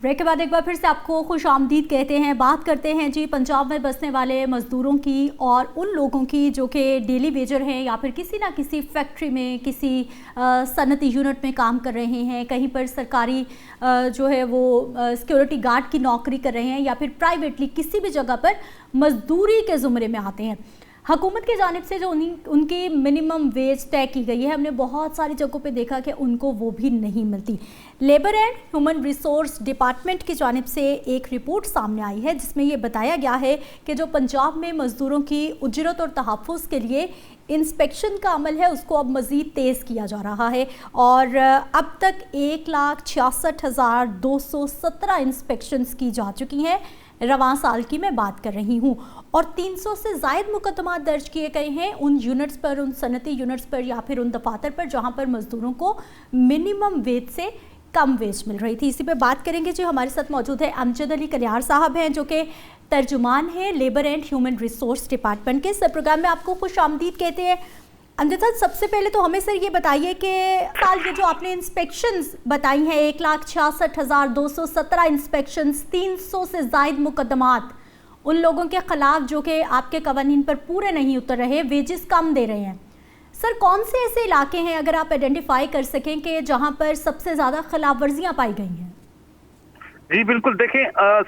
Break के बाद एक बार फिर से आपको खुशामदीद कहते हैं। बात करते हैं जी पंजाब में बसने वाले मज़दूरों की और उन लोगों की जो कि डेली वेजर हैं या फिर किसी ना किसी फैक्ट्री में, किसी सनती यूनिट में काम कर रहे हैं, कहीं पर सरकारी जो है वो सिक्योरिटी गार्ड की नौकरी कर रहे हैं या फिर प्राइवेटली किसी भी जगह पर मजदूरी के ज़ुमरे में आते हैं। हुकूमत की जानिब से जो उनकी मिनिमम वेज तय की गई है, हमने बहुत सारी जगहों पे देखा कि उनको वो भी नहीं मिलती। Labour and human resource department की जानिब से एक रिपोर्ट सामने आई है जिसमें ये बताया गया है कि जो पंजाब में मज़दूरों की उजरत और तहफ़्फ़ुज़ के लिए इंस्पेक्शन का अमल है उसको अब मज़ीद तेज़ किया जा रहा है और अब तक 1,66,217 इंस्पेक्शंस की जा चुकी हैं। रवां साल की मैं बात कर रही हूँ और 300 से ज़ायद मुकदमा दर्ज किए गए हैं उन यूनिट्स पर, उन सनती यूनिट्स पर या फिर उन दफातर पर जहाँ पर मज़दूरों को मिनिमम वेज से कम वेज मिल रही थी। इसी पे बात करेंगे जी। हमारे साथ मौजूद है अमजद अली कलियार साहब हैं जो कि तर्जुमान हैं labour and human resource department के। सर प्रोग्राम में आपको खुश आमदीद कहते हैं। अमजद साहब, सबसे पहले तो हमें सर ये बताइए कि साल ये जो आपने इंस्पेक्शंस बताई हैं 1,66,217 इंस्पेक्शंस, 300 से ज़ायद मुकदमात उन लोगों के ख़िलाफ़ जो कि आपके कवानीन पर पूरे नहीं उतर रहे, वेजेस कम दे रहे हैं। सर कौन से ऐसे इलाके हैं अगर आप आइडेंटिफाई कर सकें कि जहां पर सबसे ज़्यादा खिलाफ वर्जियाँ पाई गई हैं? जी बिल्कुल, देखें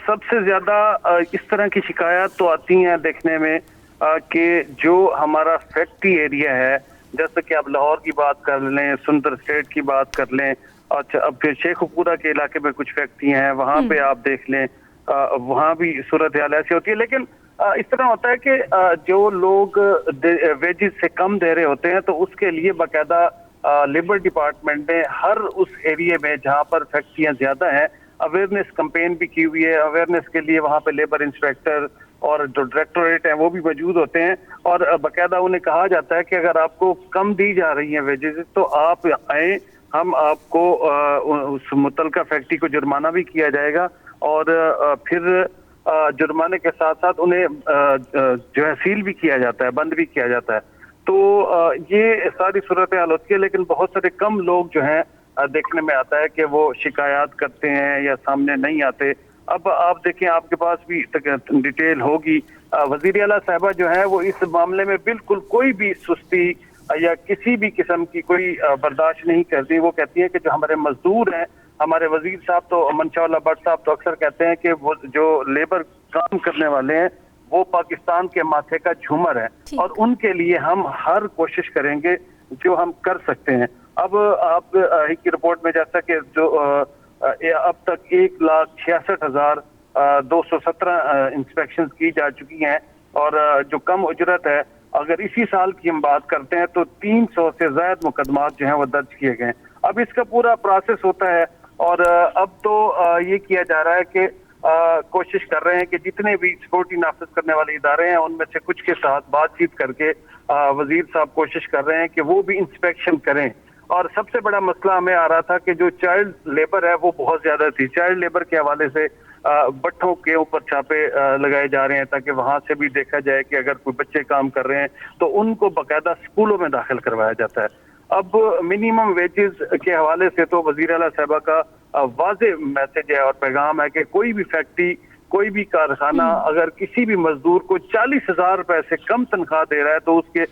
सबसे ज़्यादा इस तरह की शिकायत तो आती हैं देखने में कि जो हमारा फैक्ट्री एरिया है, जैसे कि आप लाहौर की बात कर लें, सुंदर स्टेट की बात कर लें, अच्छा अब फिर शेखुपुरा के इलाके में कुछ फैक्ट्री हैं, वहाँ पे आप देख लें, वहाँ भी सूरत हाल ऐसी होती है। लेकिन इस तरह होता है कि जो लोग वेजेस से कम दे रहे होते हैं तो उसके लिए बाकायदा लेबर डिपार्टमेंट ने हर उस एरिया में जहाँ पर फैक्ट्रियाँ ज्यादा हैं अवेयरनेस कैंपेन भी की हुई है। अवेयरनेस के लिए वहाँ पे लेबर इंस्पेक्टर और जो डायरेक्टोरेट हैं वो भी मौजूद होते हैं और बाकायदा उन्हें कहा जाता है कि अगर आपको कम दी जा रही हैं वेजेस तो आप आए, हम आपको उस मुतलका फैक्ट्री को जुर्माना भी किया जाएगा और फिर जुर्माने के साथ साथ उन्हें जो है सील भी किया जाता है, बंद भी किया जाता है। तो ये सारी सूरत हाल होती है। लेकिन बहुत सारे कम लोग जो हैं देखने में आता है कि वो शिकायत करते हैं या सामने नहीं आते। अब आप देखें, आपके पास भी डिटेल होगी, वजीर आला साहबा जो है वो इस मामले में बिल्कुल कोई भी सुस्ती या किसी भी किस्म की कोई बर्दाश्त नहीं करती। वो कहती है कि जो हमारे मजदूर हैं, हमारे वजीर साहब तो मनशाउल्ला भट्ट साहब तो अक्सर कहते हैं कि वो जो लेबर काम करने वाले हैं वो पाकिस्तान के माथे का झूमर है और उनके लिए हम हर कोशिश करेंगे जो हम कर सकते हैं। अब आप की रिपोर्ट में जैसा कि जो अब तक 1,66,217 इंस्पेक्शन की जा चुकी हैं और जो कम उजरत है, अगर इसी साल की हम बात करते हैं तो 300 से ज्यादा मुकदमात जो हैं वो दर्ज किए गए। अब इसका पूरा प्रोसेस होता है और अब तो ये किया जा रहा है कि कोशिश कर रहे हैं कि जितने भी सिक्योरिटी नाफिज करने वाले इदारे हैं उनमें से कुछ के साथ बातचीत करके वजीर साहब कोशिश कर रहे हैं कि वो भी इंस्पेक्शन करें। और सबसे बड़ा मसला हमें आ रहा था कि जो चाइल्ड लेबर है वो बहुत ज्यादा थी। चाइल्ड लेबर के हवाले से भट्ठों के ऊपर छापे लगाए जा रहे हैं ताकि वहां से भी देखा जाए कि अगर कोई बच्चे काम कर रहे हैं तो उनको बाकायदा स्कूलों में दाखिल करवाया जाता है। अब मिनिमम वेजेस के हवाले से तो वजीर आला साहबा का वाज़ेह मैसेज है और पैगाम है कि कोई भी फैक्ट्री, कोई भी कारखाना अगर किसी भी मजदूर को 40,000 रुपए से कम तनख्वाह दे रहा है तो उसके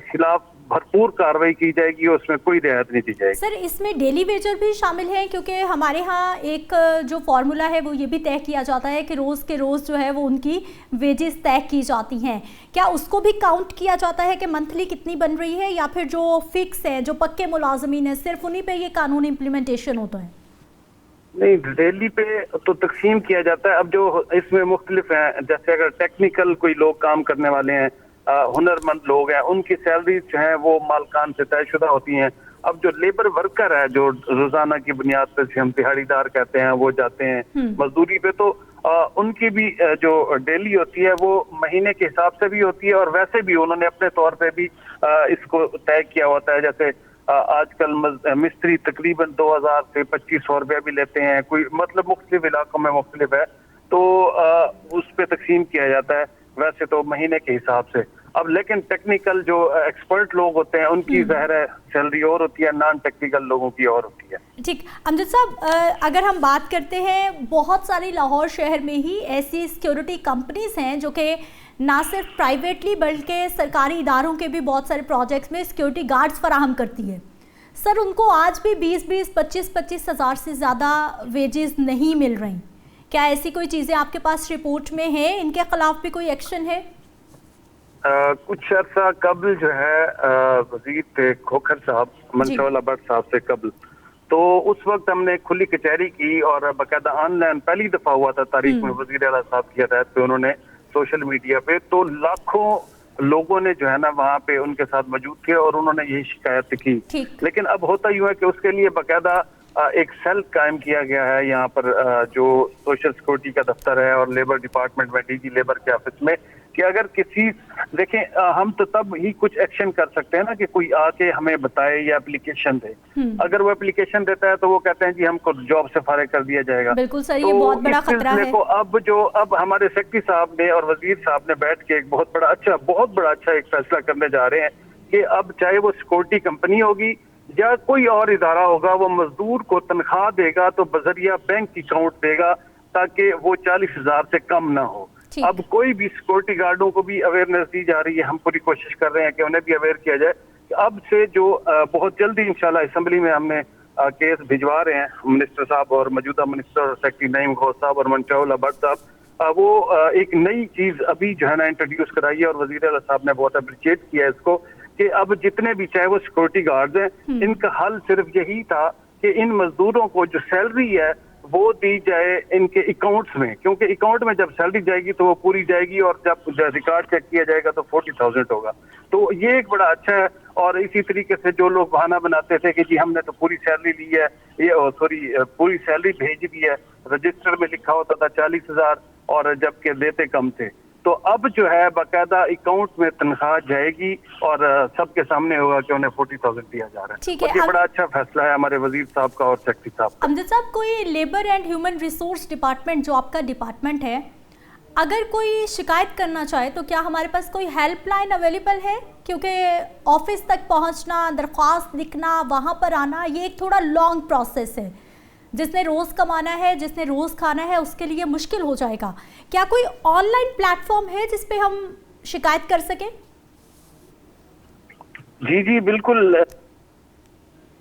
खिलाफ भरपूर कार्रवाई की जाएगी और उसमें कोई रियायत नहीं दी जाएगी। सर इसमें डेली वेजर भी शामिल हैं क्योंकि हमारे यहाँ एक जो फॉर्मूला है वो ये भी तय किया जाता है कि रोज़ के रोज़ जो है वो उनकी वेजेस तय की जाती हैं। क्या उसको भी काउंट किया जाता है कि मंथली कितनी बन रही है या फिर जो फिक्स है, जो पक्के मुलाजमीन है, सिर्फ उन्हीं पर ये कानून इम्प्लीमेंटेशन होता है? नहीं, डेली पे तो तकसीम किया जाता है। अब जो इसमें मुख्तलिफ हैं, जैसे अगर टेक्निकल कोई लोग काम करने वाले हैं, हुनरमंद लोग हैं, उनकी सैलरी जो है वो मालकान से तयशुदा होती हैं। अब जो लेबर वर्कर है जो रोजाना की बुनियाद पर हम दिहाड़ीदार कहते हैं वो जाते हैं मजदूरी पे, तो उनकी भी जो डेली होती है वो महीने के हिसाब से भी होती है और वैसे भी उन्होंने अपने तौर पे भी इसको तय किया होता है। जैसे आजकल मिस्त्री तकरीबन 2,000 से 2,500 रुपया भी लेते हैं, कोई मतलब मुख्तलिफ इलाकों में मुख्तलिफ है, तो उस पर तकसीम किया जाता है वैसे तो महीने के हिसाब से। अब लेकिन टेक्निकल जो एक्सपर्ट लोग होते हैं उनकी ज़ाहिर है सैलरी और होती है, नॉन टेक्निकल लोगों की और होती है। ठीक, अमजद साहब, अगर हम बात करते हैं, बहुत सारी लाहौर शहर में ही ऐसी सिक्योरिटी कंपनीज हैं जो कि ना सिर्फ प्राइवेटली बल्कि सरकारी इदारों के भी बहुत सारे प्रोजेक्ट्स में सिक्योरिटी गार्ड्स फराहम करती है। सर, उनको आज भी 20-20, 25-25 हज़ार से ज़्यादा वेजेस नहीं मिल रही। क्या ऐसी कोई चीज़ें आपके पास रिपोर्ट में है? इनके खिलाफ भी कोई एक्शन है? कुछ अर्सा कबल जो है वजीर थे खोखर साहब, मंशौला भट्ट साहब से कबल, तो उस वक्त हमने खुली कचहरी की और बाकायदा ऑनलाइन पहली दफा हुआ था तारीख में वजीर आला साहब की हदायत पे, उन्होंने सोशल मीडिया पे तो लाखों लोगों ने जो है ना वहाँ पे उनके साथ मौजूद थे और उन्होंने यही शिकायत की। लेकिन अब होता यूं है कि उसके लिए बाकायदा एक सेल कायम किया गया है यहाँ पर जो सोशल सिक्योरिटी का दफ्तर है और लेबर डिपार्टमेंट में, डीजी लेबर के ऑफिस में, कि अगर किसी देखें हम तो तब ही कुछ एक्शन कर सकते हैं ना कि कोई आके हमें बताए या एप्लीकेशन दे। अगर वो एप्लीकेशन देता है तो वो कहते हैं जी हमको जॉब से फारिग कर दिया जाएगा। बिल्कुल सर, ये बहुत बड़ा खतरा है। को अब हमारे सेक्रेटरी साहब ने और वजीर साहब ने बैठ के एक बहुत बड़ा अच्छा एक फैसला करने जा रहे हैं कि अब चाहे वो सिक्योरिटी कंपनी होगी या कोई और इदारा होगा, वो मजदूर को तनख्वाह देगा तो बजरिया बैंक अकाउंट देगा ताकि वो 40,000 से कम ना हो। अब कोई भी सिक्योरिटी गार्डों को भी अवेयरनेस दी जा रही है, हम पूरी कोशिश कर रहे हैं कि उन्हें भी अवेयर किया जाए। अब से जो बहुत जल्दी इंशाल्लाह असेंबली में हमने केस भिजवा रहे हैं मिनिस्टर साहब और मौजूदा मिनिस्टर और सेक्रेटरी नईम गौस साहब और मंशौला भट्ट साहब, वो एक नई चीज अभी जो है ना इंट्रोड्यूस कराई है और वजीर आला साहब ने बहुत अप्रिशिएट किया है इसको कि अब जितने भी चाहे वो सिक्योरिटी गार्ड्स हैं, इनका हल सिर्फ यही था कि इन मजदूरों को जो सैलरी है वो दी जाए इनके अकाउंट्स में, क्योंकि अकाउंट में जब सैलरी जाएगी तो वो पूरी जाएगी और जब रिकॉर्ड चेक किया जाएगा तो 40,000 होगा। तो ये एक बड़ा अच्छा है। और इसी तरीके से जो लोग बहाना बनाते थे कि जी हमने तो पूरी सैलरी ली है, ये पूरी सैलरी भेज दी है, रजिस्टर में लिखा होता था 40,000 और जबकि देते कम थे, तो अब जो है बाकायदा अकाउंट में तनख्वाह जाएगी और सबके सामने होगा कि उन्हें 40,000 दिया जा रहा है। ठीक है, ये बड़ा अच्छा फैसला है हमारे वजीर साहब का और सेक्रेटरी साहब का। अमजद साहब, कोई labour and human resource department जो आपका डिपार्टमेंट है, अगर कोई शिकायत करना चाहे तो क्या हमारे पास कोई हेल्पलाइन अवेलेबल है? क्योंकि ऑफिस तक पहुंचना, दरख्वास्त लिखना, वहां पर आना, ये एक थोड़ा लॉन्ग प्रोसेस है। जिसने रोज कमाना है, जिसने रोज खाना है, उसके लिए मुश्किल हो जाएगा। क्या कोई ऑनलाइन प्लेटफॉर्म है जिस पे हम शिकायत कर सकें? जी बिल्कुल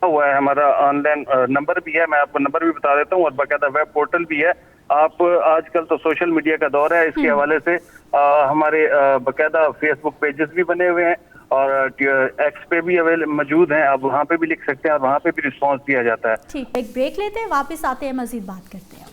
हुआ है, हमारा ऑनलाइन नंबर भी है, मैं आपको नंबर भी बता देता हूँ, और बाकायदा वेब पोर्टल भी है। आप आजकल तो सोशल मीडिया का दौर है, इसके हवाले से हमारे बाकायदा फेसबुक पेजेस भी बने हुए हैं और एक्स पे भी मौजूद हैं, आप वहाँ पे भी लिख सकते हैं और वहाँ पे भी रिस्पॉन्स दिया जाता है। ठीक, एक ब्रेक लेते हैं, वापस आते हैं, मजीद बात करते हैं।